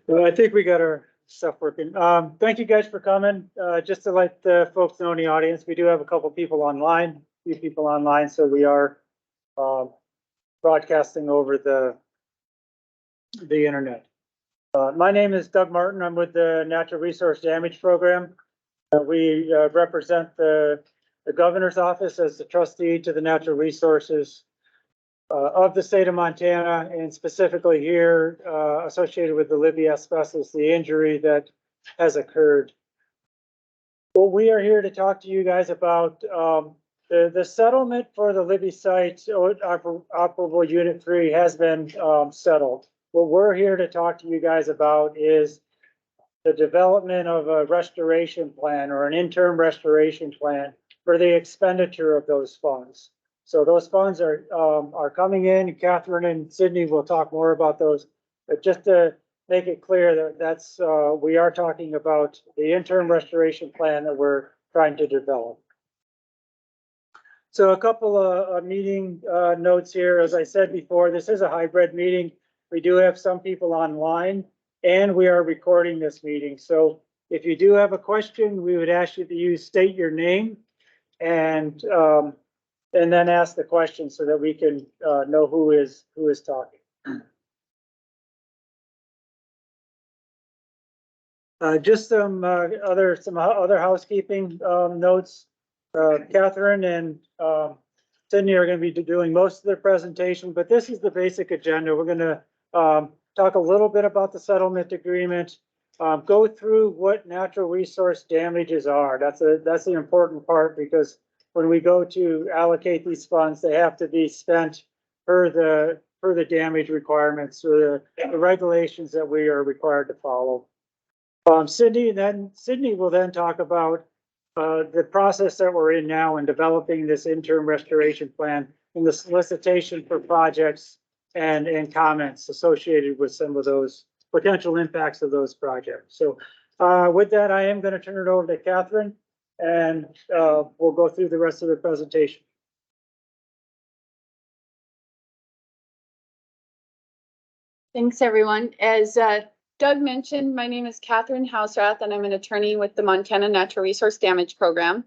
Well, I think we got our stuff working. Thank you guys for coming. Just to let the folks know in the audience, we do have a couple people online, so we are broadcasting over the internet. My name is Doug Martin. I'm with the Natural Resource Damage Program. We represent the governor's office as the trustee to the natural resources of the state of Montana, and specifically here associated with the Libby Asbestos, the injury that has occurred. Well, we are here to talk to you guys about the settlement for the Libby site. Operable Unit 3 has been settled. What we're here to talk to you guys about is the development of a restoration plan or an interim restoration plan for the expenditure of those funds. So those funds are coming in. Catherine and Sydney will talk more about those, but just to make it clear that that's we are talking about the interim restoration plan that we're trying to develop. So a couple of meeting notes here. As I said before, this is a hybrid meeting. We do have some people online, and we are recording this meeting. So if you do have a question, we would ask you to state your name and then ask the question so that we can know who is talking. Just some other housekeeping notes. Catherine and Sydney are going to be doing most of their presentation, but this is the basic agenda. We're going to talk a little bit about the settlement agreement, go through what natural resource damages are. That's the important part, because when we go to allocate these funds, they have to be spent per the damage requirements or the regulations that we are required to follow. Sydney will then talk about the process that we're in now in developing this interim restoration plan and the solicitation for projects and comments associated with some of those potential impacts of those projects. So with that, I am going to turn it over to Catherine, and we'll go through the rest of the presentation. Thanks, everyone. As Doug mentioned, my name is Catherine Hausrath, and I'm an attorney with the Montana Natural Resource Damage Program.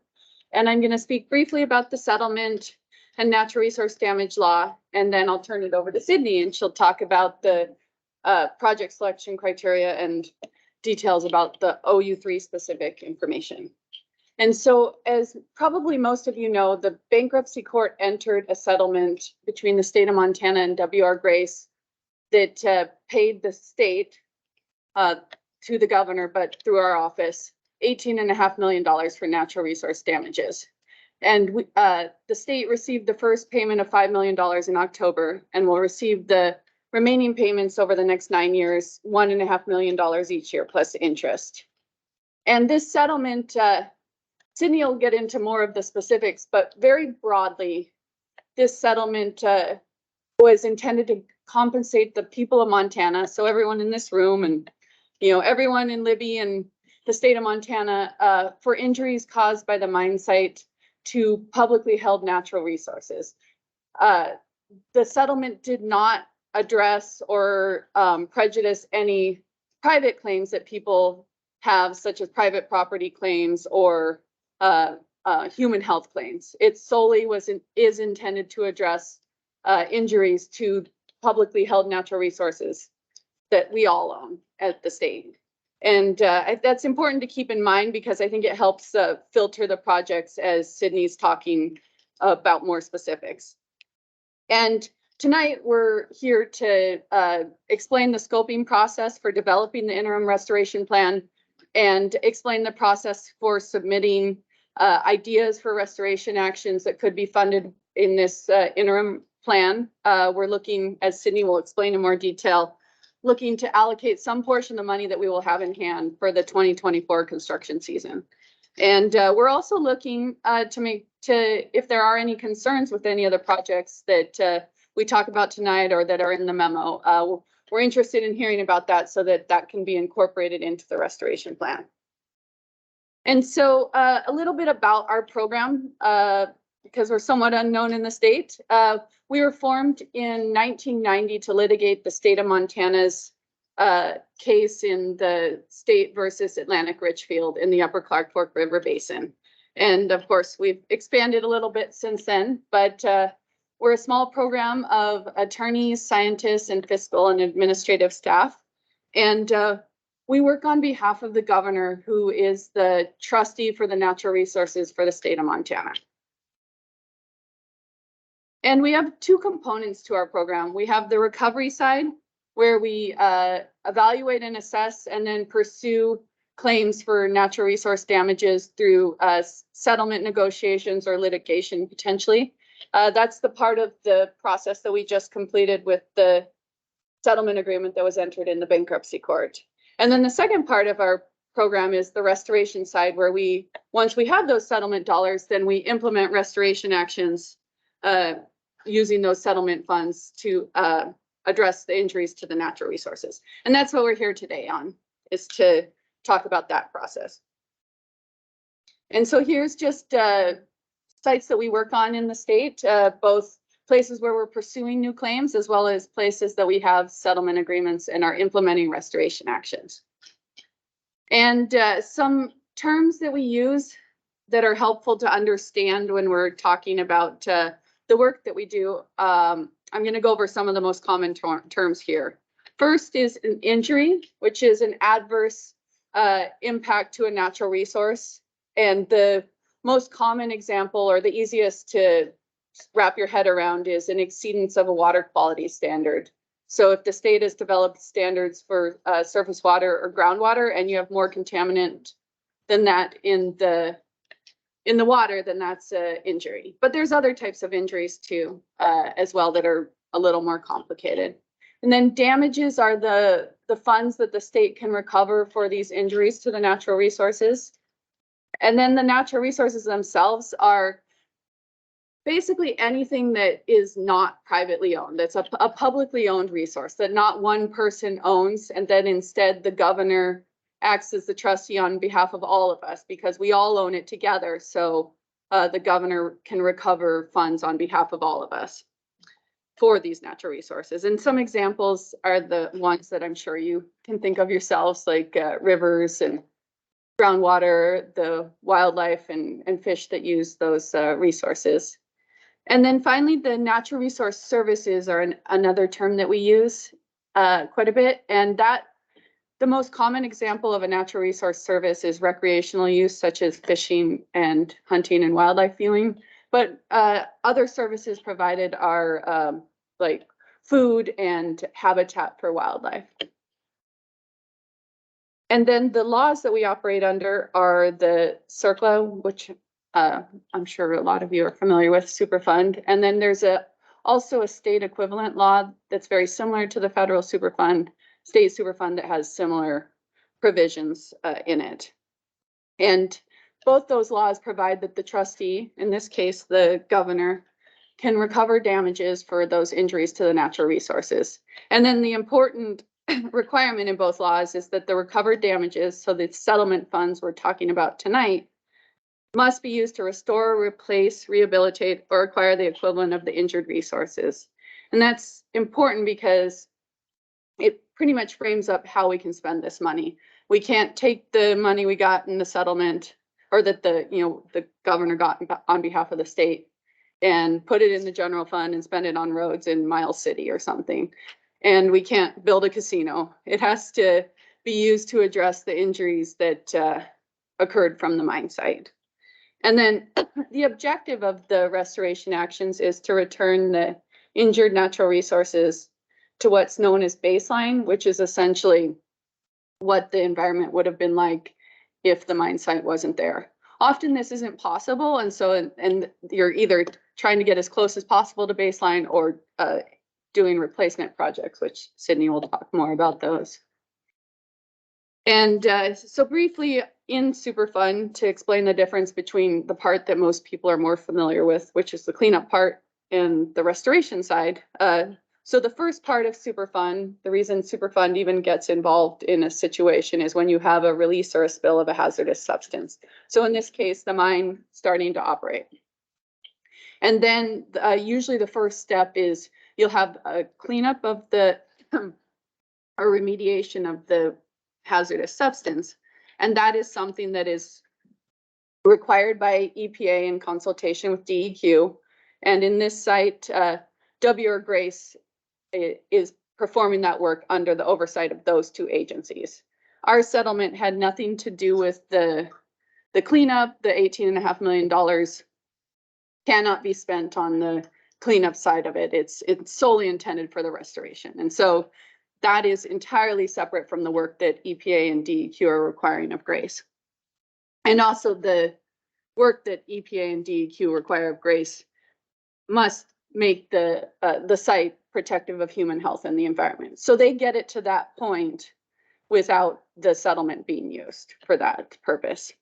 And I'm going to speak briefly about the settlement and natural resource damage law, and then I'll turn it over to Sydney, and she'll talk about the project selection criteria and details about the OU3 specific information. And so, as probably most of you know, the bankruptcy court entered a settlement between the state of Montana and W.R. Grace that paid the state to the governor, but through our office, $18.5 million for natural resource damages. And the state received the first payment of $5 million in October, and will receive the remaining payments over the next 9 years, $1.5 million each year plus interest. And this settlement, Sydney will get into more of the specifics, but very broadly, this settlement was intended to compensate the people of Montana, so everyone in this room and everyone in Libby and the state of Montana, for injuries caused by the mine site to publicly held natural resources. The settlement did not address or prejudice any private claims that people have, such as private property claims or human health claims. It solely is intended to address injuries to publicly held natural resources that we all own at the state. And that's important to keep in mind, because I think it helps filter the projects as Sydney's talking about more specifics. And tonight we're here to explain the scoping process for developing the interim restoration plan and explain the process for submitting ideas for restoration actions that could be funded in this interim plan. We're looking, as Sydney will explain in more detail, looking to allocate some portion of the money that we will have in hand for the 2024 construction season. And we're also looking if there are any concerns with any of the projects that we talk about tonight or that are in the memo. We're interested in hearing about that so that that can be incorporated into the restoration plan. And so a little bit about our program, because we're somewhat unknown in the state. We were formed in 1990 to litigate the state of Montana's case in the state versus Atlantic Richfield in the Upper Clark Fork River Basin. And of course, we've expanded a little bit since then, but we're a small program of attorneys, scientists, and fiscal and administrative staff. And we work on behalf of the governor, who is the trustee for the natural resources for the state of Montana. And we have two components to our program. We have the recovery side, where we evaluate and assess and then pursue claims for natural resource damages through settlement negotiations or litigation potentially. That's the part of the process that we just completed with the settlement agreement that was entered in the bankruptcy court. And then the second part of our program is the restoration side, where once we have those settlement dollars, then we implement restoration actions using those settlement funds to address the injuries to the natural resources. And that's what we're here today on, is to talk about that process. And so here's just sites that we work on in the state, both places where we're pursuing new claims, as well as places that we have settlement agreements and are implementing restoration actions. And some terms that we use that are helpful to understand when we're talking about the work that we do. I'm going to go over some of the most common terms here. First is an injury, which is an adverse impact to a natural resource. And the most common example, or the easiest to wrap your head around, is an exceedance of a water quality standard. So if the state has developed standards for surface water or groundwater, and you have more contaminant than that in the water, then that's an injury. But there's other types of injuries too, as well, that are a little more complicated. And then damages are the funds that the state can recover for these injuries to the natural resources. And then the natural resources themselves are basically anything that is not privately owned. That's a publicly owned resource that not one person owns, and then instead the governor acts as the trustee on behalf of all of us, because we all own it together. So the governor can recover funds on behalf of all of us for these natural resources. And some examples are the ones that I'm sure you can think of yourselves, like rivers and groundwater, the wildlife and fish that use those resources. And then finally, the natural resource services are another term that we use quite a bit. And that the most common example of a natural resource service is recreational use, such as fishing and hunting and wildlife viewing. But other services provided are like food and habitat for wildlife. And then the laws that we operate under are the CERCLA, which I'm sure a lot of you are familiar with, Superfund. And then there's also a state equivalent law that's very similar to the federal Superfund, state Superfund, that has similar provisions in it. And both those laws provide that the trustee, in this case, the governor, can recover damages for those injuries to the natural resources. And then the important requirement in both laws is that the recovered damages, so the settlement funds we're talking about tonight, must be used to restore, replace, rehabilitate, or acquire the equivalent of the injured resources. And that's important because it pretty much frames up how we can spend this money. We can't take the money we got in the settlement, or that the governor got on behalf of the state, and put it in the general fund and spend it on roads in Miles City or something. And we can't build a casino. It has to be used to address the injuries that occurred from the mine site. And then the objective of the restoration actions is to return the injured natural resources to what's known as baseline, which is essentially what the environment would have been like if the mine site wasn't there. Often this isn't possible, and so you're either trying to get as close as possible to baseline or doing replacement projects, which Sydney will talk more about those. And so briefly in Superfund, to explain the difference between the part that most people are more familiar with, which is the cleanup part, and the restoration side. So the first part of Superfund, the reason Superfund even gets involved in a situation is when you have a release or a spill of a hazardous substance. So in this case, the mine starting to operate. And then usually the first step is you'll have a cleanup of the or remediation of the hazardous substance. And that is something that is required by EPA in consultation with DEQ. And in this site, W. Grace is performing that work under the oversight of those two agencies. Our settlement had nothing to do with the cleanup. The $18.5 million cannot be spent on the cleanup side of it. It's solely intended for the restoration. And so that is entirely separate from the work that EPA and DEQ are requiring of Grace. And also the work that EPA and DEQ require of Grace must make the site protective of human health and the environment. So they get it to that point without the settlement being used for that purpose.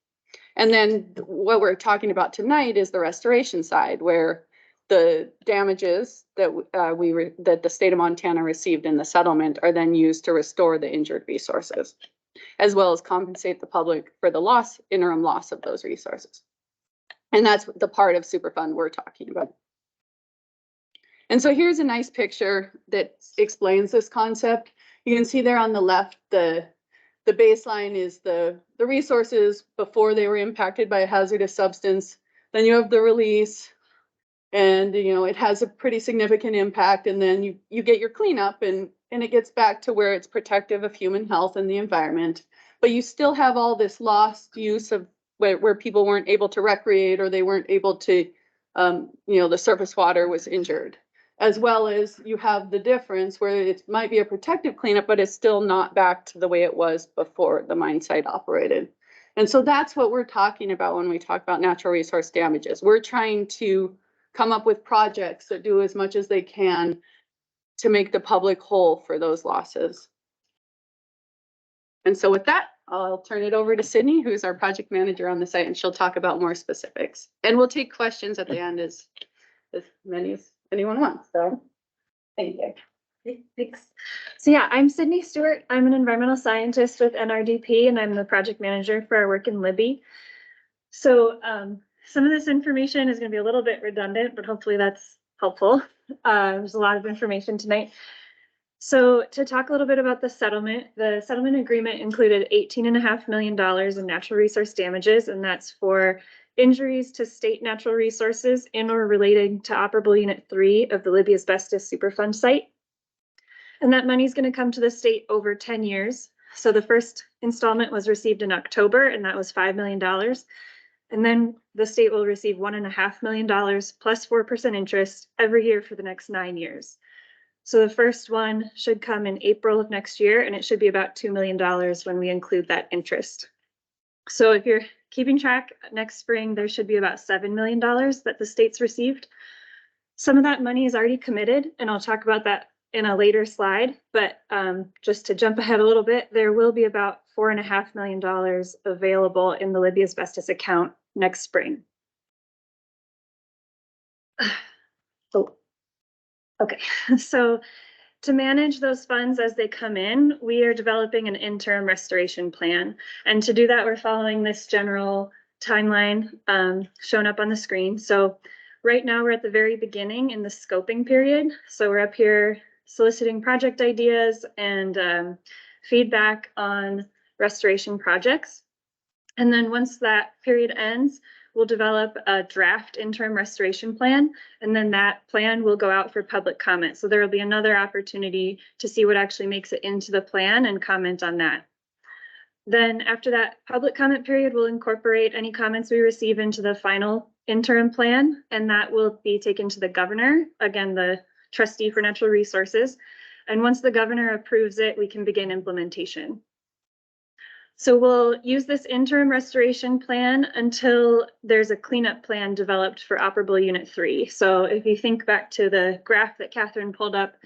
And then what we're talking about tonight is the restoration side, where the damages that that the state of Montana received in the settlement are then used to restore the injured resources, as well as compensate the public for the interim loss of those resources. And that's the part of Superfund we're talking about. And so here's a nice picture that explains this concept. You can see there on the left, the baseline is the resources before they were impacted by a hazardous substance. Then you have the release, and it has a pretty significant impact. And then you get your cleanup, and it gets back to where it's protective of human health and the environment. But you still have all this lost use of where people weren't able to recreate, or they weren't able to, the surface water was injured. As well as you have the difference where it might be a protective cleanup, but it's still not back to the way it was before the mine site operated. And so that's what we're talking about when we talk about natural resource damages. We're trying to come up with projects that do as much as they can to make the public whole for those losses. And so with that, I'll turn it over to Sydney, who's our project manager on the site, and she'll talk about more specifics. And we'll take questions at the end as many as anyone wants. So thank you. Thanks. So yeah, I'm Sydney Stewart. I'm an environmental scientist with NRDP, and I'm the project manager for our work in Libby. So some of this information is going to be a little bit redundant, but hopefully that's helpful. There's a lot of information tonight. So to talk a little bit about the settlement agreement included $18.5 million in natural resource damages, and that's for injuries to state natural resources in or relating to Operable Unit 3 of the Libby Asbestos Superfund site. And that money is going to come to the state over 10 years. So the first installment was received in October, and that was $5 million. And then the state will receive $1.5 million plus 4% interest every year for the next 9 years. So the first one should come in April of next year, and it should be about $2 million when we include that interest. So if you're keeping track, next spring, there should be about $7 million that the state's received. Some of that money is already committed, and I'll talk about that in a later slide. But just to jump ahead a little bit, there will be about $4.5 million available in the Libby Asbestos account next spring. Okay, so to manage those funds as they come in, we are developing an interim restoration plan. And to do that, we're following this general timeline shown up on the screen. So right now we're at the very beginning in the scoping period. So we're up here soliciting project ideas and feedback on restoration projects. And then once that period ends, we'll develop a draft interim restoration plan, and then that plan will go out for public comment. So there will be another opportunity to see what actually makes it into the plan and comment on that. Then after that public comment period, we'll incorporate any comments we receive into the final interim plan, and that will be taken to the governor, again, the trustee for natural resources. And once the governor approves it, we can begin implementation. So we'll use this interim restoration plan until there's a cleanup plan developed for Operable Unit 3. So if you think back to the graph that Catherine pulled up,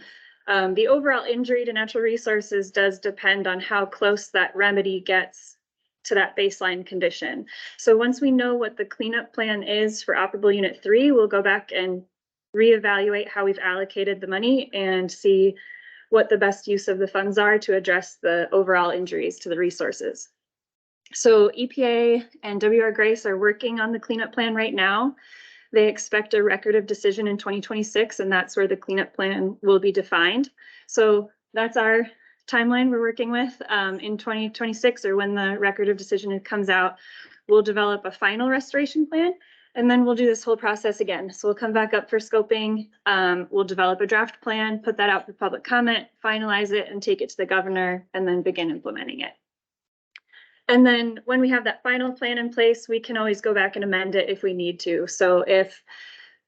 the overall injury to natural resources does depend on how close that remedy gets to that baseline condition. So once we know what the cleanup plan is for Operable Unit 3, we'll go back and reevaluate how we've allocated the money and see what the best use of the funds are to address the overall injuries to the resources. So EPA and W.R. Grace are working on the cleanup plan right now. They expect a record of decision in 2026, and that's where the cleanup plan will be defined. So that's our timeline we're working with. In 2026, or when the record of decision comes out, we'll develop a final restoration plan, and then we'll do this whole process again. So we'll come back up for scoping. We'll develop a draft plan, put that out for public comment, finalize it, and take it to the governor, and then begin implementing it. And then when we have that final plan in place, we can always go back and amend it if we need to. So if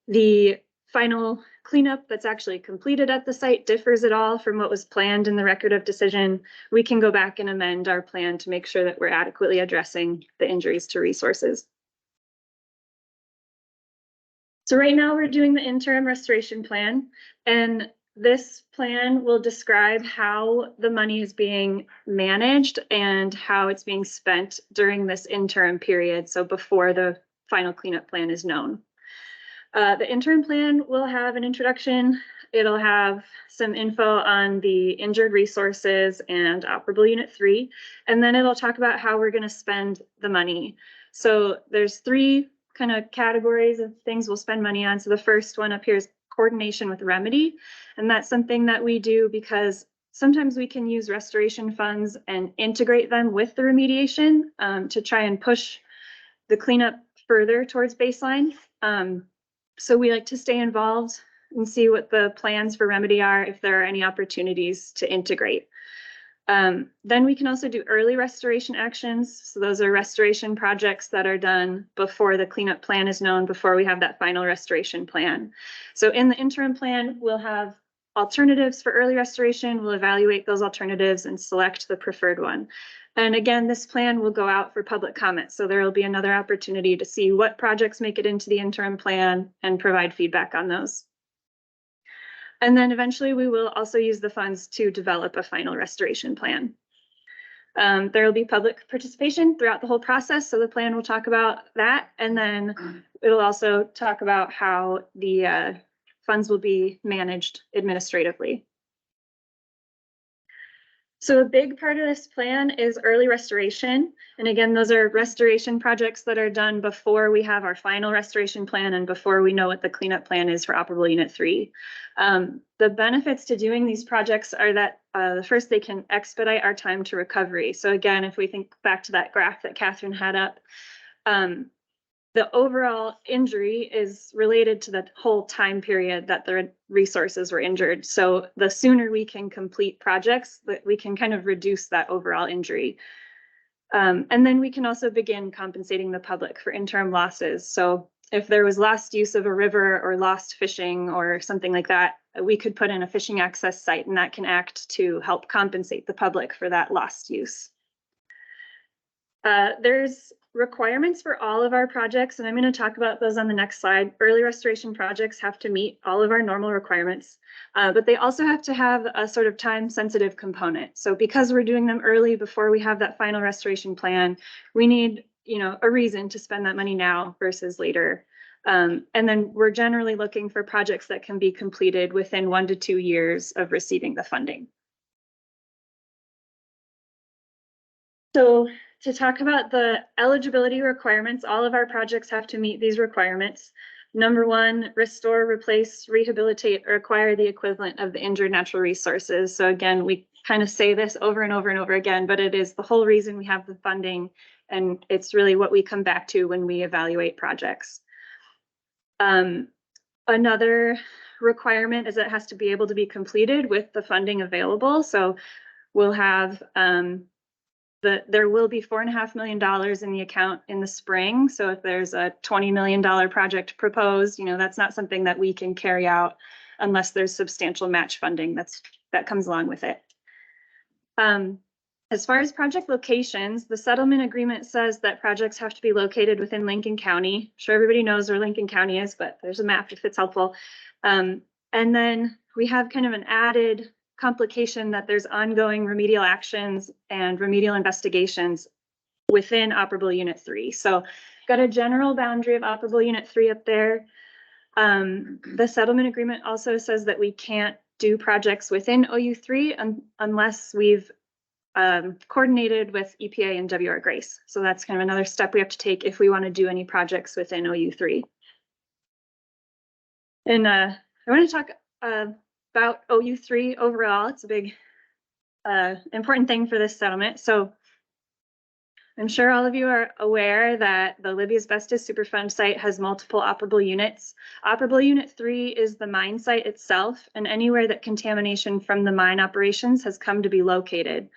the final cleanup that's actually completed at the site differs at all from what was planned in the record of decision, we can go back and amend our plan to make sure that we're adequately addressing the injuries to resources. So right now we're doing the interim restoration plan, and this plan will describe how the money is being managed and how it's being spent during this interim period, so before the final cleanup plan is known. The interim plan will have an introduction. It'll have some info on the injured resources and Operable Unit 3, and then it'll talk about how we're going to spend the money. So there's three kind of categories of things we'll spend money on. So the first one up here is coordination with remedy, and that's something that we do because sometimes we can use restoration funds and integrate them with the remediation to try and push the cleanup further towards baseline. So we like to stay involved and see what the plans for remedy are, if there are any opportunities to integrate. Then we can also do early restoration actions. So those are restoration projects that are done before the cleanup plan is known, before we have that final restoration plan. So in the interim plan, we'll have alternatives for early restoration. We'll evaluate those alternatives and select the preferred one. And again, this plan will go out for public comment. So there will be another opportunity to see what projects make it into the interim plan and provide feedback on those. And then eventually we will also use the funds to develop a final restoration plan. There will be public participation throughout the whole process. So the plan will talk about that. And then it'll also talk about how the funds will be managed administratively. So a big part of this plan is early restoration. And again, those are restoration projects that are done before we have our final restoration plan and before we know what the cleanup plan is for Operable Unit 3. The benefits to doing these projects are that first, they can expedite our time to recovery. So again, if we think back to that graph that Catherine had up, the overall injury is related to the whole time period that the resources were injured. So the sooner we can complete projects, that we can kind of reduce that overall injury. And then we can also begin compensating the public for interim losses. So if there was lost use of a river or lost fishing or something like that, we could put in a fishing access site, and that can act to help compensate the public for that lost use. There's requirements for all of our projects, and I'm going to talk about those on the next slide. Early restoration projects have to meet all of our normal requirements, but they also have to have a sort of time-sensitive component. So because we're doing them early before we have that final restoration plan, we need, a reason to spend that money now versus later. And then we're generally looking for projects that can be completed within 1 to 2 years of receiving the funding. So to talk about the eligibility requirements, all of our projects have to meet these requirements. Number 1, restore, replace, rehabilitate, or acquire the equivalent of the injured natural resources. So again, we kind of say this over and over and over again, but it is the whole reason we have the funding, and it's really what we come back to when we evaluate projects. Another requirement is that it has to be able to be completed with the funding available. So we'll have there will be $4.5 million in the account in the spring. So if there's a $20 million project proposed, that's not something that we can carry out unless there's substantial match funding that comes along with it. As far as project locations, the settlement agreement says that projects have to be located within Lincoln County. I'm sure everybody knows where Lincoln County is, but there's a map if it's helpful. And then we have kind of an added complication that there's ongoing remedial actions and remedial investigations within Operable Unit 3. So got a general boundary of Operable Unit 3 up there. The settlement agreement also says that we can't do projects within OU3 unless we've coordinated with EPA and WR Grace. So that's kind of another step we have to take if we want to do any projects within OU3. And I want to talk about OU3 overall. It's a big important thing for this settlement. So I'm sure all of you are aware that the Libby Asbestos Superfund site has multiple operable units. Operable Unit 3 is the mine site itself and anywhere that contamination from the mine operations has come to be located.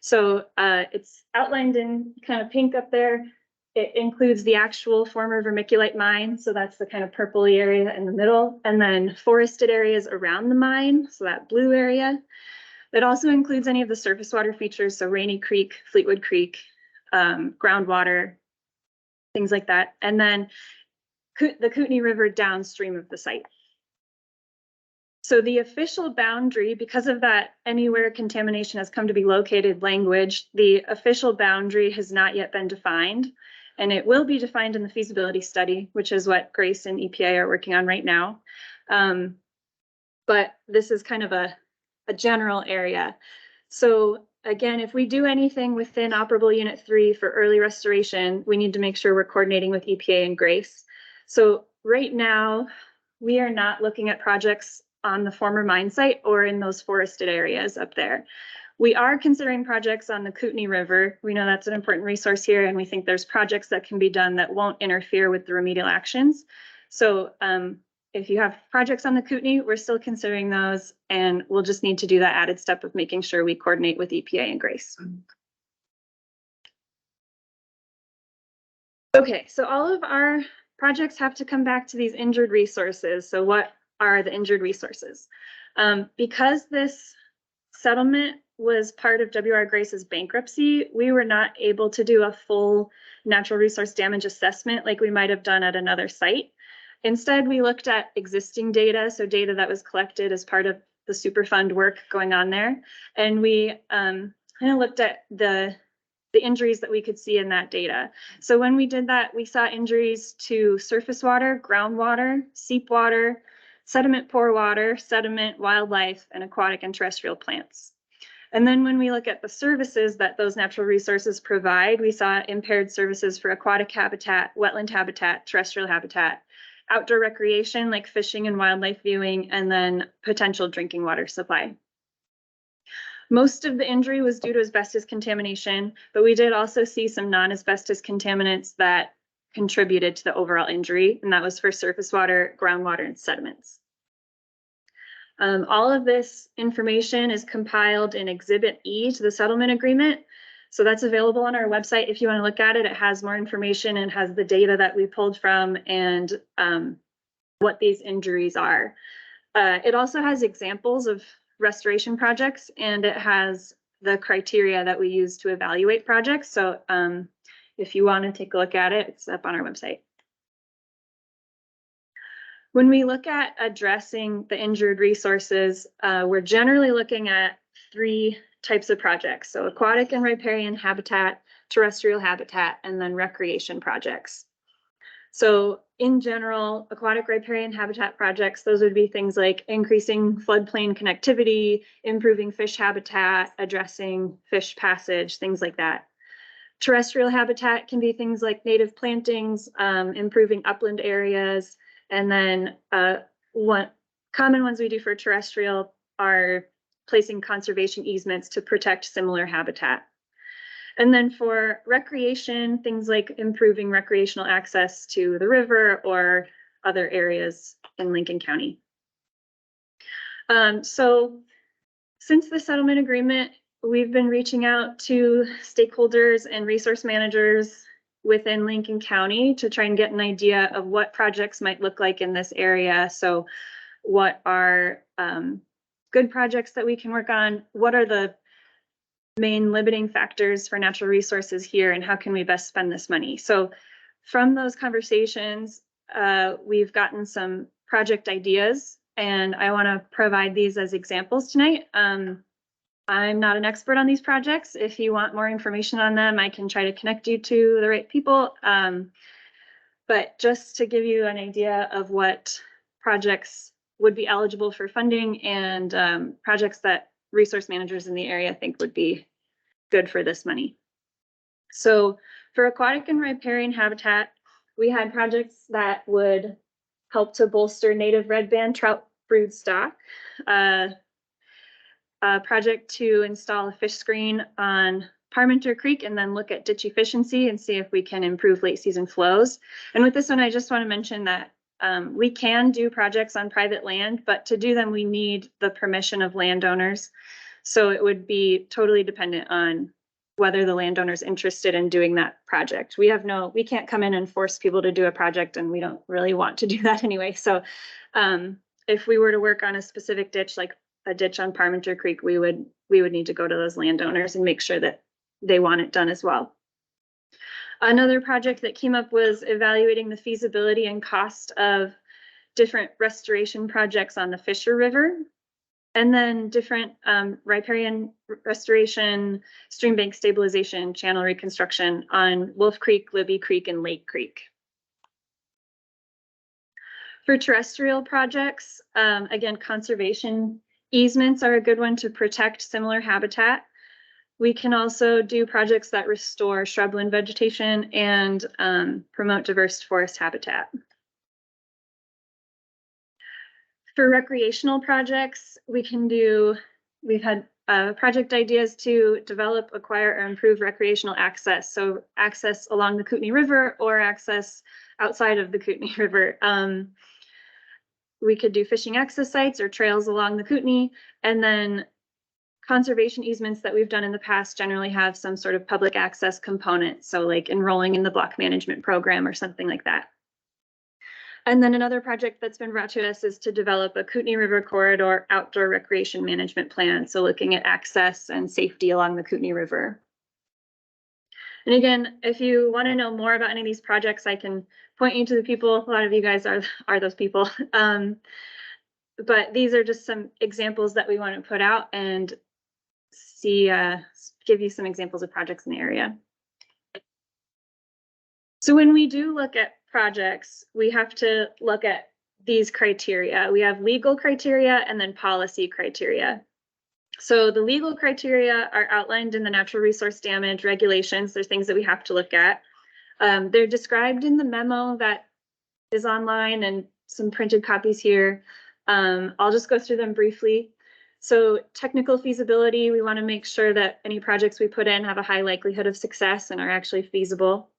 So it's outlined in kind of pink up there. It includes the actual former vermiculite mine, so that's the kind of purpley area in the middle, and then forested areas around the mine, so that blue area. It also includes any of the surface water features, so Rainy Creek, Fleetwood Creek, groundwater, things like that, and then the Kootenai River downstream of the site. So the official boundary, because of that anywhere contamination has come to be located language, the official boundary has not yet been defined, and it will be defined in the feasibility study, which is what Grace and EPA are working on right now. But this is kind of a general area. So again, if we do anything within Operable Unit 3 for early restoration, we need to make sure we're coordinating with EPA and Grace. So right now, we are not looking at projects on the former mine site or in those forested areas up there. We are considering projects on the Kootenai River. We know that's an important resource here, and we think there's projects that can be done that won't interfere with the remedial actions. So if you have projects on the Kootenai, we're still considering those, and we'll just need to do that added step of making sure we coordinate with EPA and Grace. Okay, so all of our projects have to come back to these injured resources. So what are the injured resources? Because this settlement was part of W.R. Grace's bankruptcy, we were not able to do a full natural resource damage assessment like we might have done at another site. Instead, we looked at existing data, so data that was collected as part of the Superfund work going on there. And we kind of looked at the injuries that we could see in that data. So when we did that, we saw injuries to surface water, groundwater, seep water, sediment pore water, sediment, wildlife, and aquatic and terrestrial plants. And then when we look at the services that those natural resources provide, we saw impaired services for aquatic habitat, wetland habitat, terrestrial habitat, outdoor recreation like fishing and wildlife viewing, and then potential drinking water supply. Most of the injury was due to asbestos contamination, but we did also see some non-asbestos contaminants that contributed to the overall injury, and that was for surface water, groundwater, and sediments. All of this information is compiled in Exhibit E to the settlement agreement. So that's available on our website if you want to look at it. It has more information and has the data that we pulled from and what these injuries are. It also has examples of restoration projects, and it has the criteria that we use to evaluate projects. So if you want to take a look at it, it's up on our website. When we look at addressing the injured resources, we're generally looking at 3 types of projects. So aquatic and riparian habitat, terrestrial habitat, and then recreation projects. So in general, aquatic riparian habitat projects, those would be things like increasing floodplain connectivity, improving fish habitat, addressing fish passage, things like that. Terrestrial habitat can be things like native plantings, improving upland areas, and then common ones we do for terrestrial are placing conservation easements to protect similar habitat. And then for recreation, things like improving recreational access to the river or other areas in Lincoln County. So since the settlement agreement, we've been reaching out to stakeholders and resource managers within Lincoln County to try and get an idea of what projects might look like in this area. So what are good projects that we can work on? What are the main limiting factors for natural resources here, and how can we best spend this money? So from those conversations, we've gotten some project ideas, and I want to provide these as examples tonight. I'm not an expert on these projects. If you want more information on them, I can try to connect you to the right people. But just to give you an idea of what projects would be eligible for funding and projects that resource managers in the area think would be good for this money. So for aquatic and riparian habitat, we had projects that would help to bolster native red band trout brood stock, a project to install a fish screen on Parmenter Creek and then look at ditch efficiency and see if we can improve late season flows. And with this one, I just want to mention that we can do projects on private land, but to do them, we need the permission of landowners. So it would be totally dependent on whether the landowner's interested in doing that project. We can't come in and force people to do a project, and we don't really want to do that anyway. So if we were to work on a specific ditch, like a ditch on Parmenter Creek, we would need to go to those landowners and make sure that they want it done as well. Another project that came up was evaluating the feasibility and cost of different restoration projects on the Fisher River, and then different riparian restoration, stream bank stabilization, channel reconstruction on Wolf Creek, Libby Creek, and Lake Creek. For terrestrial projects, again, conservation easements are a good one to protect similar habitat. We can also do projects that restore shrubland vegetation and promote diverse forest habitat. For recreational projects, we've had project ideas to develop, acquire, or improve recreational access. So access along the Kootenai River or access outside of the Kootenai River. We could do fishing access sites or trails along the Kootenai, and then conservation easements that we've done in the past generally have some sort of public access component. So like enrolling in the block management program or something like that. And then another project that's been brought to us is to develop a Kootenai River corridor outdoor recreation management plan. So looking at access and safety along the Kootenai River. And again, if you want to know more about any of these projects, I can point you to the people. A lot of you guys are those people. But these are just some examples that we want to put out and give you some examples of projects in the area. So when we do look at projects, we have to look at these criteria. We have legal criteria and then policy criteria. So the legal criteria are outlined in the natural resource damage regulations. They're things that we have to look at. They're described in the memo that is online and some printed copies here. I'll just go through them briefly. So technical feasibility, we want to make sure that any projects we put in have a high likelihood of success and are actually feasible.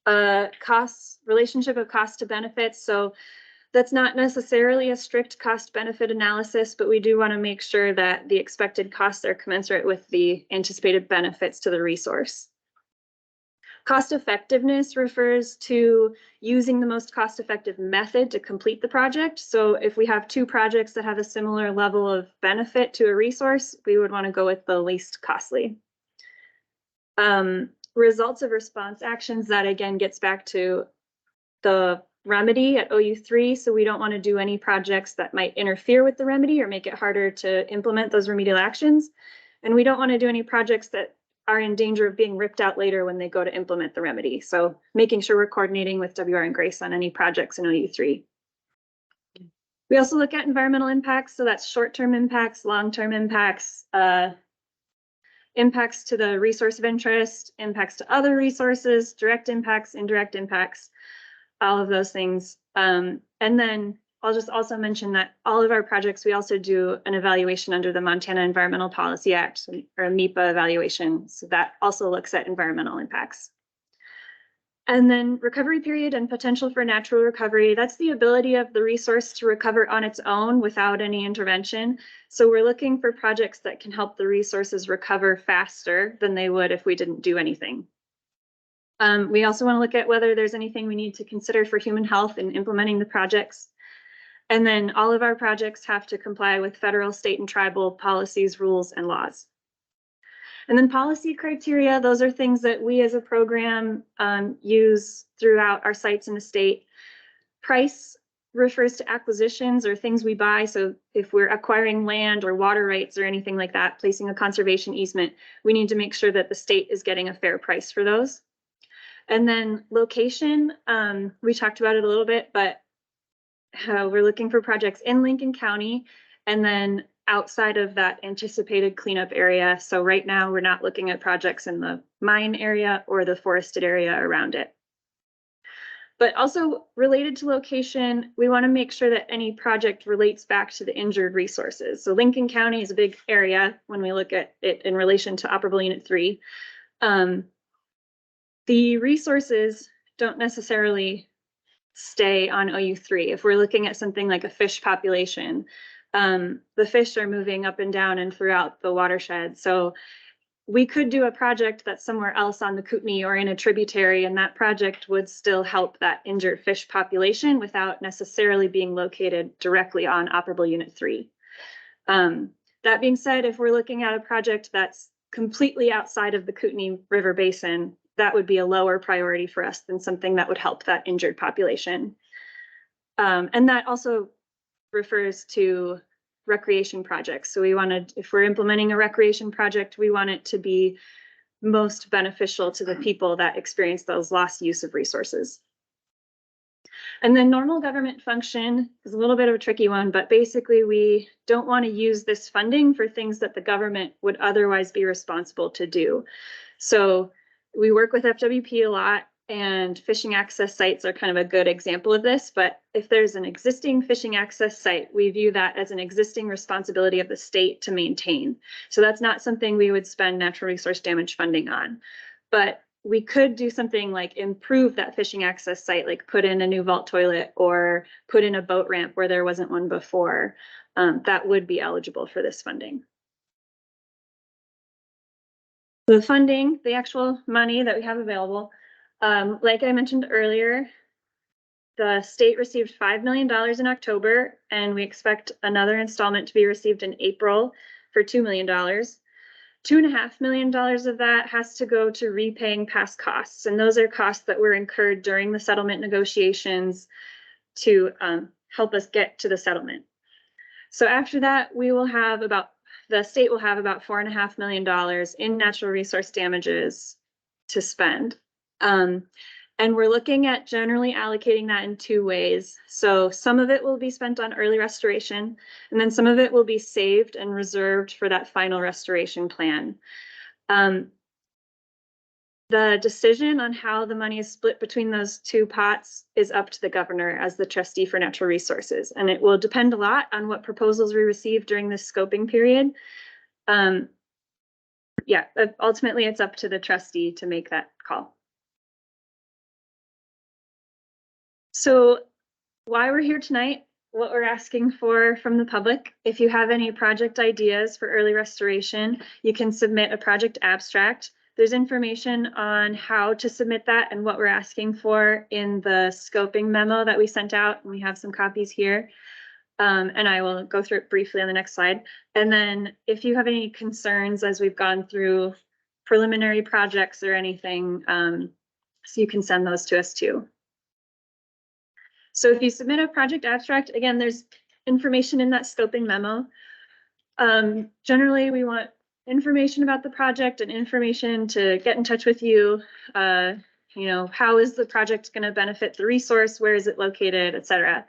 Costs, relationship of cost to benefits. So that's not necessarily a strict cost benefit analysis, but we do want to make sure that the expected costs are commensurate with the anticipated benefits to the resource. Cost effectiveness refers to using the most cost effective method to complete the project. So if we have two projects that have a similar level of benefit to a resource, we would want to go with the least costly. Results of response actions, that again gets back to the remedy at OU3. So we don't want to do any projects that might interfere with the remedy or make it harder to implement those remedial actions. And we don't want to do any projects that are in danger of being ripped out later when they go to implement the remedy. So making sure we're coordinating with WR and Grace on any projects in OU3. We also look at environmental impacts. So that's short-term impacts, long-term impacts, impacts to the resource of interest, impacts to other resources, direct impacts, indirect impacts, all of those things. And then I'll just also mention that all of our projects, we also do an evaluation under the Montana Environmental Policy Act, or a MEPA evaluation. So that also looks at environmental impacts. And then recovery period and potential for natural recovery. That's the ability of the resource to recover on its own without any intervention. So we're looking for projects that can help the resources recover faster than they would if we didn't do anything. We also want to look at whether there's anything we need to consider for human health in implementing the projects. And then all of our projects have to comply with federal, state, and tribal policies, rules, and laws. And then policy criteria, those are things that we as a program use throughout our sites in the state. Price refers to acquisitions or things we buy. So if we're acquiring land or water rights or anything like that, placing a conservation easement, we need to make sure that the state is getting a fair price for those. And then location, we talked about it a little bit, but we're looking for projects in Lincoln County and then outside of that anticipated cleanup area. So right now we're not looking at projects in the mine area or the forested area around it. But also related to location, we want to make sure that any project relates back to the injured resources. So Lincoln County is a big area when we look at it in relation to Operable Unit 3. The resources don't necessarily stay on OU3. If we're looking at something like a fish population, the fish are moving up and down and throughout the watershed. So we could do a project that's somewhere else on the Kootenai or in a tributary, and that project would still help that injured fish population without necessarily being located directly on Operable Unit 3. That being said, if we're looking at a project that's completely outside of the Kootenai River Basin, that would be a lower priority for us than something that would help that injured population. And that also refers to recreation projects. So we wanted, if we're implementing a recreation project, we want it to be most beneficial to the people that experience those lost use of resources. And then normal government function is a little bit of a tricky one, but basically we don't want to use this funding for things that the government would otherwise be responsible to do. So we work with FWP a lot, and fishing access sites are kind of a good example of this. But if there's an existing fishing access site, we view that as an existing responsibility of the state to maintain. So that's not something we would spend natural resource damage funding on. But we could do something like improve that fishing access site, like put in a new vault toilet or put in a boat ramp where there wasn't one before. That would be eligible for this funding. The funding, the actual money that we have available, like I mentioned earlier, the state received $5 million in October, and we expect another installment to be received in April for $2 million. $2.5 million of that has to go to repaying past costs, and those are costs that were incurred during the settlement negotiations to help us get to the settlement. So after that, we will have the state will have about $4.5 million in natural resource damages to spend. And we're looking at generally allocating that in two ways. So some of it will be spent on early restoration, and then some of it will be saved and reserved for that final restoration plan. The decision on how the money is split between those two pots is up to the governor as the trustee for natural resources, and it will depend a lot on what proposals we receive during this scoping period. Yeah, ultimately it's up to the trustee to make that call. So why we're here tonight, what we're asking for from the public, if you have any project ideas for early restoration, you can submit a project abstract. There's information on how to submit that and what we're asking for in the scoping memo that we sent out, and we have some copies here. And I will go through it briefly on the next slide. And then if you have any concerns as we've gone through preliminary projects or anything, so you can send those to us too. So if you submit a project abstract, again, there's information in that scoping memo. Generally, we want information about the project and information to get in touch with you. You know, how is the project going to benefit the resource? Where is it located, et cetera.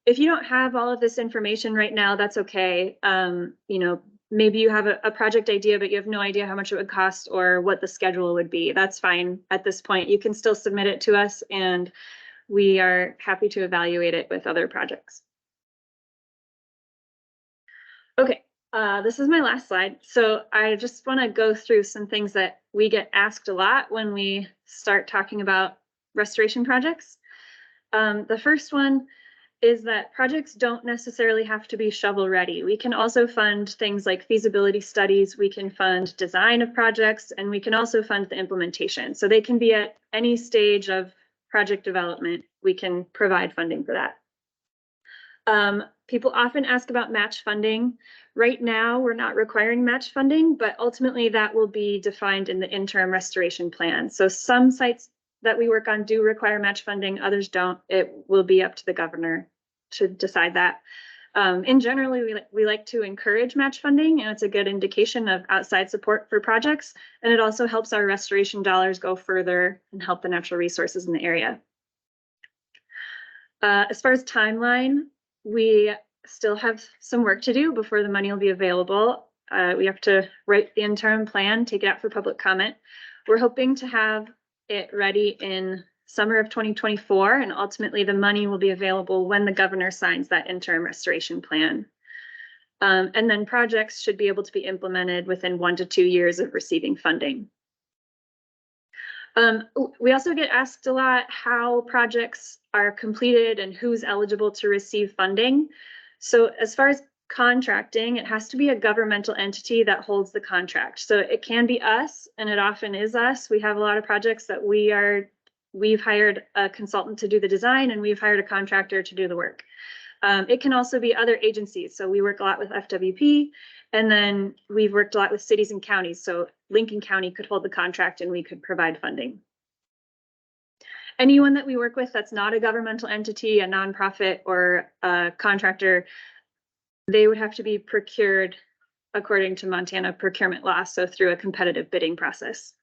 If you don't have all of this information right now, that's okay. You know, maybe you have a project idea, but you have no idea how much it would cost or what the schedule would be. That's fine at this point. You can still submit it to us, and we are happy to evaluate it with other projects. Okay, this is my last slide. So I just want to go through some things that we get asked a lot when we start talking about restoration projects. The first one is that projects don't necessarily have to be shovel ready. We can also fund things like feasibility studies, we can fund design of projects, and we can also fund the implementation. So they can be at any stage of project development. We can provide funding for that. People often ask about match funding. Right now, we're not requiring match funding, but ultimately that will be defined in the interim restoration plan. So some sites that we work on do require match funding, others don't. It will be up to the governor to decide that. In general, we like to encourage match funding, and it's a good indication of outside support for projects. And it also helps our restoration dollars go further and help the natural resources in the area. As far as timeline, we still have some work to do before the money will be available. We have to write the interim plan, take it out for public comment. We're hoping to have it ready in summer of 2024, and ultimately the money will be available when the governor signs that interim restoration plan. And then projects should be able to be implemented within 1 to 2 years of receiving funding. We also get asked a lot how projects are completed and who's eligible to receive funding. So as far as contracting, it has to be a governmental entity that holds the contract. So it can be us, and it often is us. We have a lot of projects that we've hired a consultant to do the design, and we've hired a contractor to do the work. It can also be other agencies. So we work a lot with FWP, and then we've worked a lot with cities and counties. So Lincoln County could hold the contract and we could provide funding. Anyone that we work with that's not a governmental entity, a nonprofit, or a contractor, they would have to be procured according to Montana procurement law, so through a competitive bidding process.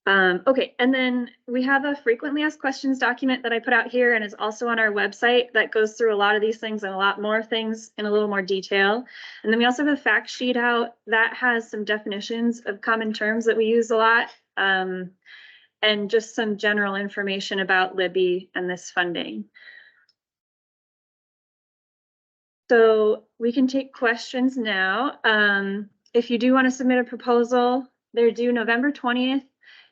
Okay, and then we have a frequently asked questions document that I put out here and is also on our website that goes through a lot of these things and a lot more things in a little more detail. And then we also have a fact sheet out that has some definitions of common terms that we use a lot, and just some general information about Libby and this funding. So we can take questions now. If you do want to submit a proposal, they're due November 20th.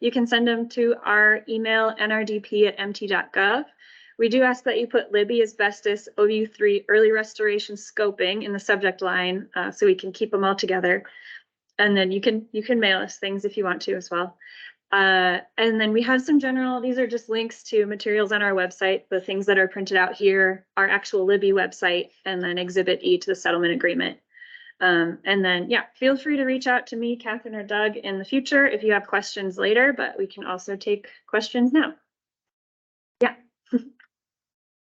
You can send them to our email, nrdp@mt.gov. We do ask that you put Libby Asbestos OU3 early restoration scoping in the subject line, so we can keep them all together. And then you can mail us things if you want to as well. And then we have some general, these are just links to materials on our website. The things that are printed out here, our actual Libby website, and then Exhibit E to the settlement agreement. And then, yeah, feel free to reach out to me, Catherine, or Doug in the future if you have questions later, but we can also take questions now. Yeah.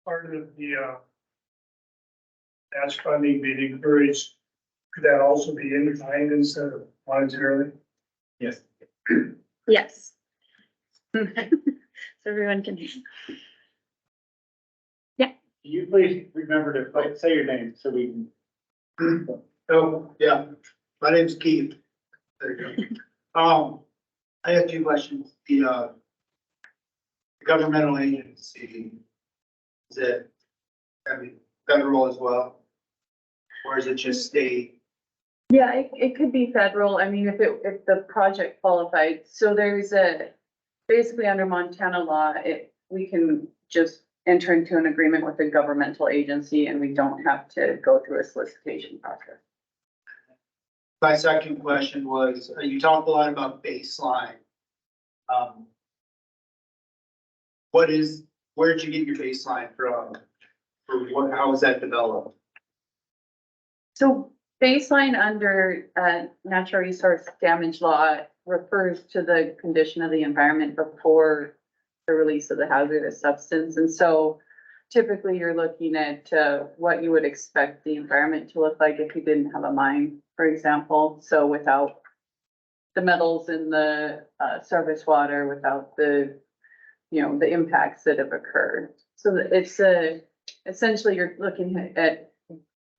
Part of the match funding being encouraged, could that also be in kind instead of monetarily? Yes. Yes. So everyone can. Yeah. Can you please remember to say your name so we can. Oh, yeah, my name's Keith. There you go. I have two questions. The governmental agency, is it, I mean, federal as well? Or is it just state? Yeah, it could be federal. I mean, if the project qualified, so there's basically under Montana law, we can just enter into an agreement with a governmental agency and we don't have to go through a solicitation process. My second question was, you talked a lot about baseline. Where'd you get your baseline from? Or how was that developed? So baseline under natural resource damage law refers to the condition of the environment before the release of the hazardous substance. And so typically you're looking at what you would expect the environment to look like if you didn't have a mine, for example. So without the metals in the surface water, without the, the impacts that have occurred. So it's essentially you're looking at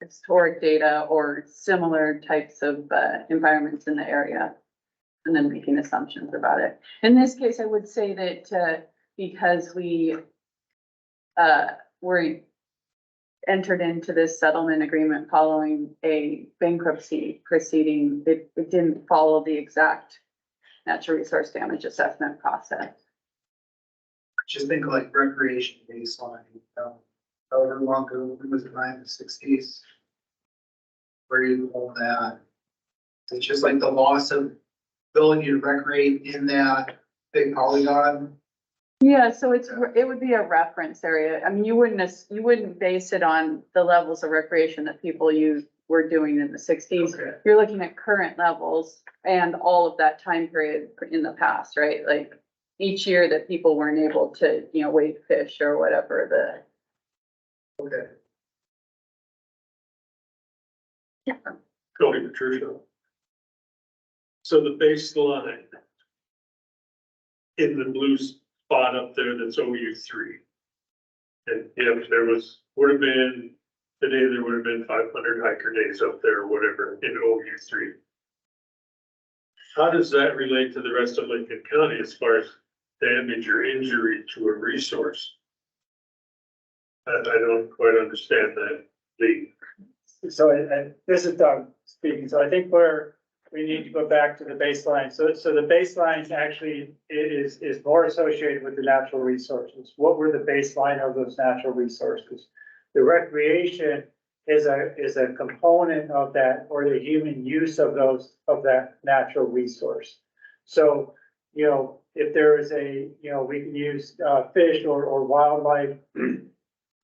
historic data or similar types of environments in the area and then making assumptions about it. In this case, I would say that because we were entered into this settlement agreement following a bankruptcy proceeding, it didn't follow the exact natural resource damage assessment process. Just think like recreation baseline, however long ago, it was in the 1960s. Where do you hold that? It's just like the loss of ability to recreate in that big polygon. Yeah, so it would be a reference area. I mean, you wouldn't base it on the levels of recreation that people were doing in the 60s. Okay. You're looking at current levels and all of that time period in the past, right? Like each year that people weren't able to, wade fish or whatever Okay. Yeah. Cody Patricia. So the baseline in the blue spot up there, that's OU3. And if there would have been, today there would have been 500 hiker days up there or whatever in OU3. How does that relate to the rest of Lincoln County as far as damage or injury to a resource. I don't quite understand that, Lee. So, and this is Doug speaking, so I think we need to go back to the baseline. So the baseline actually is more associated with the natural resources. What were the baseline of those natural resources? The recreation is a component of that, or the human use of that natural resource. So, if there is we can use fish or wildlife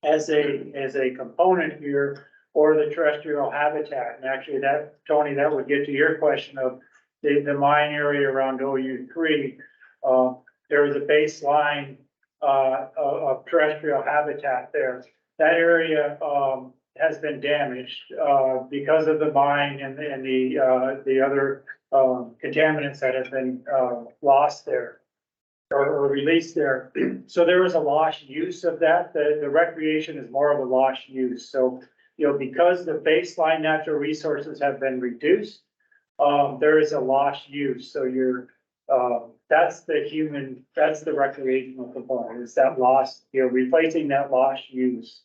as a component here, or the terrestrial habitat. And actually that, Tony, that would get to your question of the mine area around OU3. There is a baseline of terrestrial habitat there. That area has been damaged because of the mine and the other contaminants that have been lost there or released there. So there is a lost use of that. The recreation is more of a lost use. So, because the baseline natural resources have been reduced, there is a lost use. So that's the recreational component, is that lost, replacing that lost use.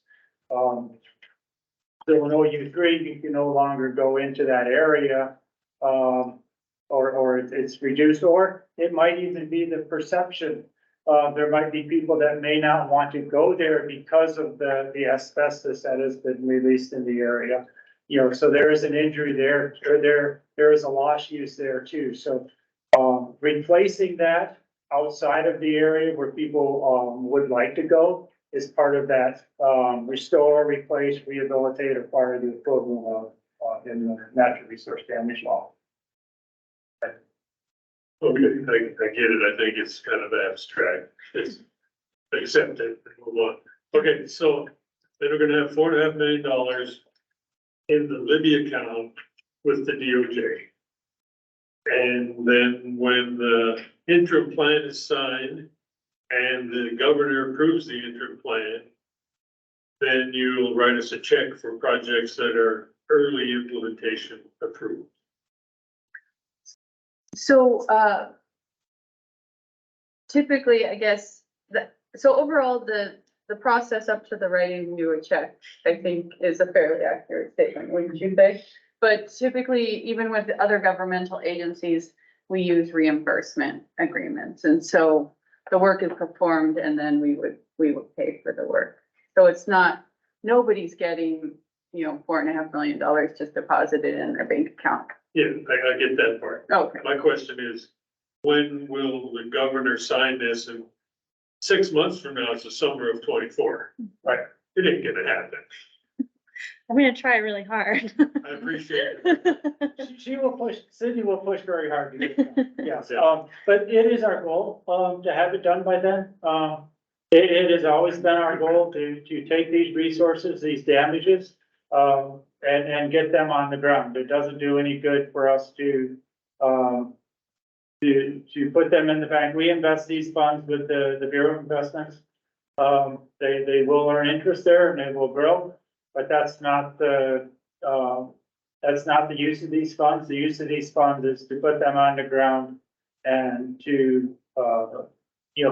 So in OU3, you can no longer go into that area, or it's reduced, or it might even be the perception. There might be people that may not want to go there because of the asbestos that has been released in the area. So there is an injury there, or there is a lost use there too. So, replacing that outside of the area where people, would like to go is part of that, restore, replace, rehabilitate, or part of the equivalent of, in the natural resource damage law. Okay, I get it. I think it's kind of abstract. It's accept it and move on. Okay, so then we're gonna have $4.5 million in the Libby account with the DOJ. And then when the interim plan is signed and the governor approves the interim plan, then you'll write us a check for projects that are early implementation approved. So, typically, I guess, so overall, the process up to the writing to a check, I think, is a fairly accurate statement, wouldn't you say? But typically, even with other governmental agencies, we use reimbursement agreements. And so the work is performed and then we would pay for the work. So it's not, nobody's getting, $4.5 million just deposited in their bank account. Yeah, I get that part. Okay. My question is, when will the governor sign this? And 6 months from now, it's the summer of 24. Right. It ain't gonna happen. I'm gonna try really hard. I appreciate it. She will push, Sydney will push very hard to get it done. Yes, Yeah. but it is our goal, to have it done by then. It has always been our goal to take these resources, these damages, and get them on the ground. It doesn't do any good for us to put them in the bank. We invest these funds with the Bureau of Investments. They will earn interest there and they will grow, but that's not the use of these funds. The use of these funds is to put them on the ground and to,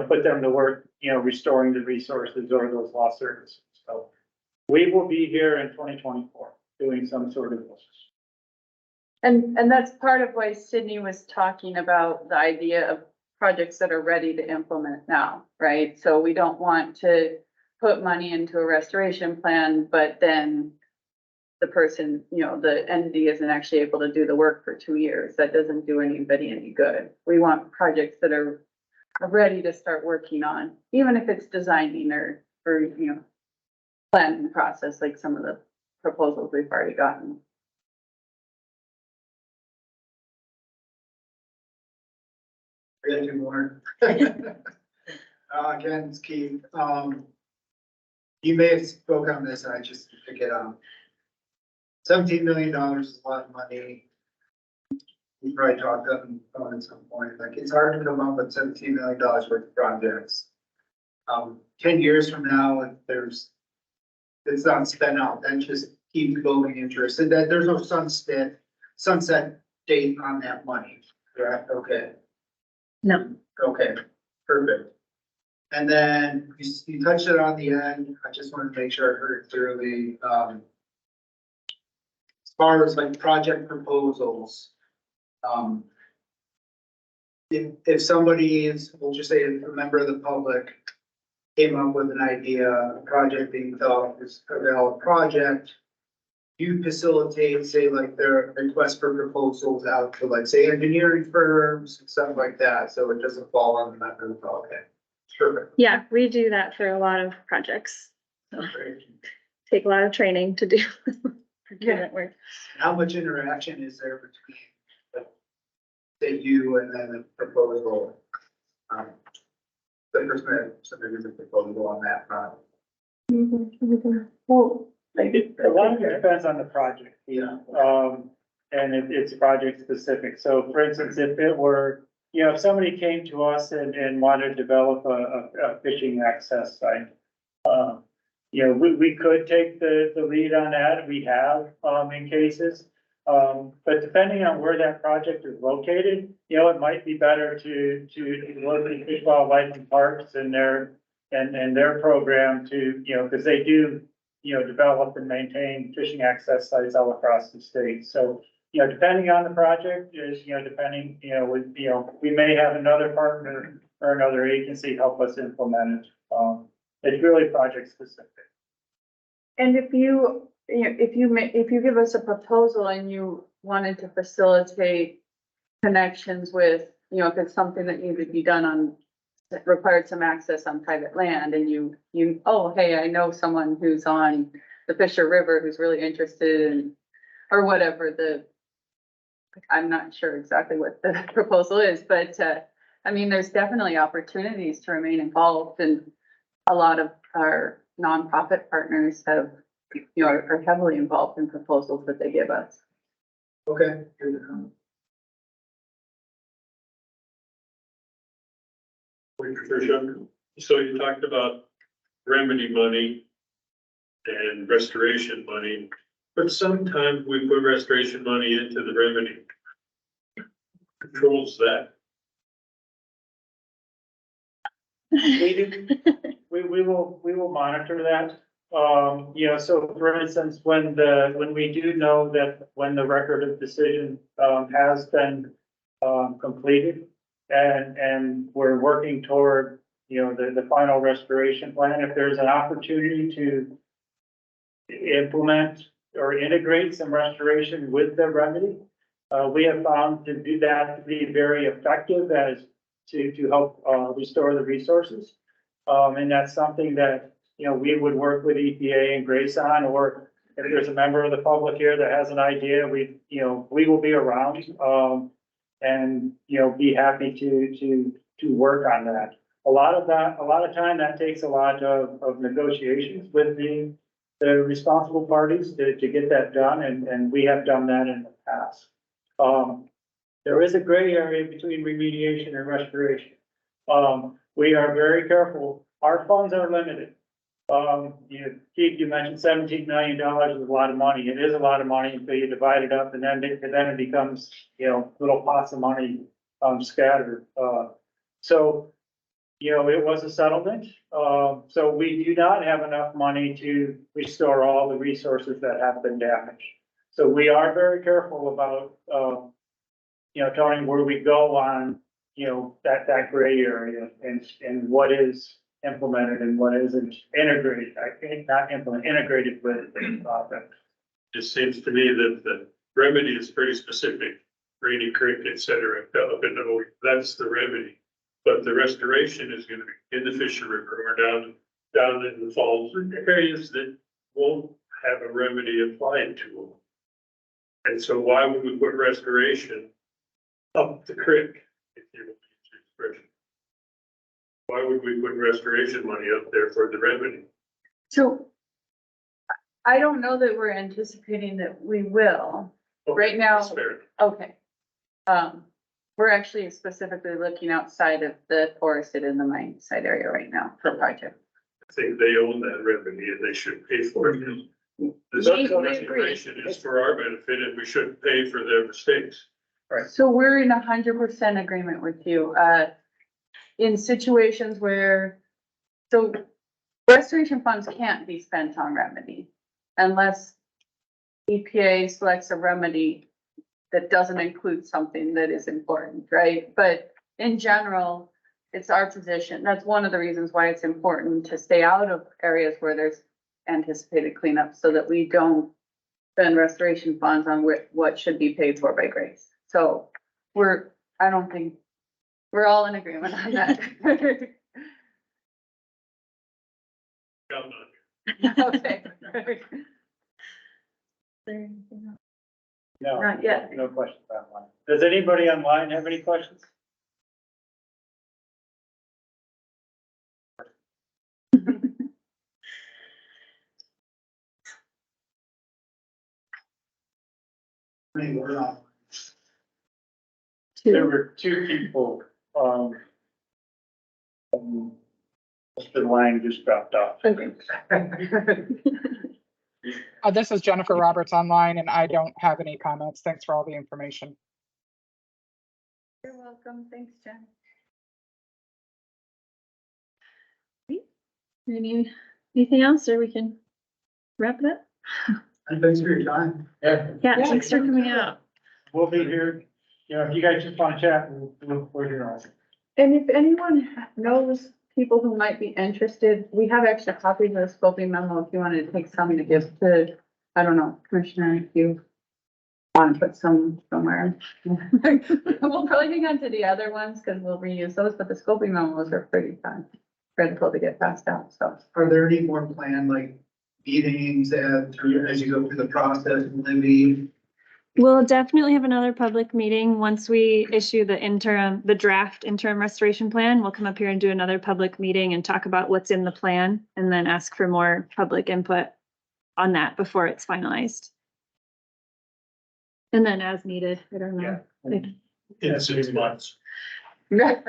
put them to work, restoring the resources or those lost services. So we will be here in 2024 doing some sort of this. And that's part of why Sydney was talking about the idea of projects that are ready to implement now, right? So we don't want to put money into a restoration plan, but then the person, the entity isn't actually able to do the work for 2 years. That doesn't do anybody any good. We want projects that are ready to start working on, even if it's designing or planning process, like some of the proposals we've already gotten. I got 2 more. Again, it's Keith. You may have spoke on this, and I just pick it up. $17 million is a lot of money. We probably talked up and phone at some point. Like, it's hard to come up with $17 million worth of projects. 10 years from now, if it's not spent out, then just keep building interest. And that there's no sunset date on that money. Correct? Okay. No. Okay. Perfect. And then you touched it on the end. I just wanted to make sure I heard it clearly. As far as like project proposals, if somebody is, we'll just say a member of the public came up with an idea, a project being developed, is a valid project, you facilitate, say, like their request for proposals out to, like, say, engineering firms and stuff like that, so it doesn't fall on the member of the public. Okay, sure. Yeah, we do that for a lot of projects. So, take a lot of training to do procurement work. How much interaction is there between, like, say, you and then the proposal? The person that submitted the proposal on that front. Well, A lot of it depends on the project. Yeah. And it's project specific. So for instance, if it were, if somebody came to us and wanted to develop a fishing access site, we could take the lead on that. We have, in cases. But depending on where that project is located, it might be better to look at Fish, Wildlife and Parks and their program to, because they do, develop and maintain fishing access sites all across the state. So, depending on the project is, depending, we may have another partner or another agency help us implement it. It's really project specific. and if you give us a proposal and you wanted to facilitate connections with, if it's something that needed to be done on, that required some access on private land and oh, hey, I know someone who's on the Fisher River who's really interested in, or whatever I'm not sure exactly what the proposal is, but, there's definitely opportunities to remain involved, and a lot of our nonprofit partners have, are heavily involved in proposals that they give us. Okay. Good to know. Wait, Patricia, so you talked about remedy money and restoration money, but sometimes we put restoration money into the remedy. Controls that. We will monitor that. So for instance, when we do know that when the record of decision, has been, completed and we're working toward, the final restoration plan, if there's an opportunity to implement or integrate some restoration with the remedy, we have found to do that to be very effective as to help, restore the resources. And that's something that, we would work with EPA and Grace on, or if there's a member of the public here that has an idea, we will be around, and, be happy to work on that. A lot of time that takes a lot of negotiations with the responsible parties to get that done, and we have done that in the past. There is a gray area between remediation and restoration. We are very careful. Our funds are limited. Keith, you mentioned $17 million is a lot of money. It is a lot of money until you divide it up, and then it becomes, little pots of money, scattered. So, it was a settlement. So we do not have enough money to restore all the resources that have been damaged. So we are very careful about, telling where we go on, that gray area and what is implemented and what isn't integrated. I think not integrated with the project. It seems to me that the remedy is pretty specific, Rainy Creek, et cetera, that's the remedy. But the restoration is gonna be in the Fisher River or down in the falls, areas that won't have a remedy applied to them. And so why would we put restoration up the creek, if you will use the expression? Why would we put restoration money up there for the remedy? So I don't know that we're anticipating that we will. Right now- That's fair. Okay. We're actually specifically looking outside of the forested and the mine site area right now for a project. I think they own that remedy and they should pay for it. The We agree. restoration is for our benefit and we shouldn't pay for their mistakes. So we're in 100% agreement with you. in situations where, so restoration funds can't be spent on remedy unless EPA selects a remedy that doesn't include something that is important, right? But in general, it's our position. That's one of the reasons why it's important to stay out of areas where there's anticipated cleanup so that we don't spend restoration funds on what should be paid for by grace. So I don't think, we're all in agreement on that. Count on Okay. No, Not yet. no questions on one. Does anybody online have any questions? I mean, we're not. There were two people, the line just dropped off. Okay. This is Jennifer Roberts online, and I don't have any comments. Thanks for all the information. You're welcome. Thanks, Jen. Anything else, or we can wrap it up? And thanks for your time. Yeah, Yeah, thanks for coming out. we'll be here. You know, if you guys just want to chat, we're here also. And if anyone knows people who might be interested, we have extra copies of the scoping memo if you wanted to take some to give to, I don't know, Commissioner, if you want to put some somewhere. We'll probably hang on to the other ones because we'll reuse those, but the scoping memos are pretty fun, critical to get passed out, so. Are there any more planned, like, meetings as you go through the process in Libby? We'll definitely have another public meeting once we issue the draft interim restoration plan. We'll come up here and do another public meeting and talk about what's in the plan and then ask for more public input on that before it's finalized. And then as needed, I don't know. in 6 months. We're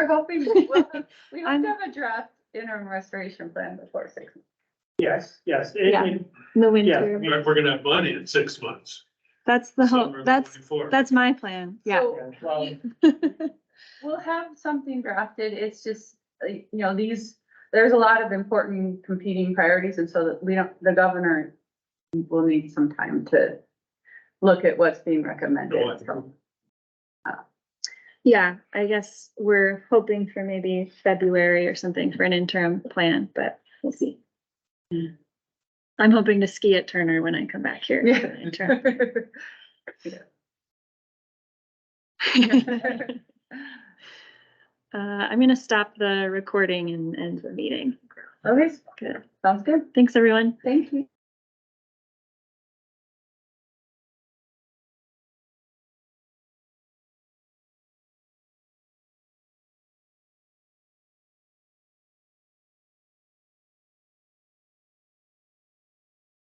hoping, we hope to have a draft interim restoration plan before 6 months. Yes. Yeah. In the winter. We're gonna have money in 6 months. That's the hope. Summer of That's 24. my plan. Yeah. So Well, we'll have something drafted. It's just, there's a lot of important competing priorities, and so that the governor will need some time to look at what's being recommended. So, Yeah, I guess we're hoping for maybe February or something for an interim plan, but we'll see. I'm hoping to ski at Turner when I come back here. for the interim. I'm gonna stop the recording and end the meeting. Okay, Good. sounds good. Thanks, everyone. Thank you.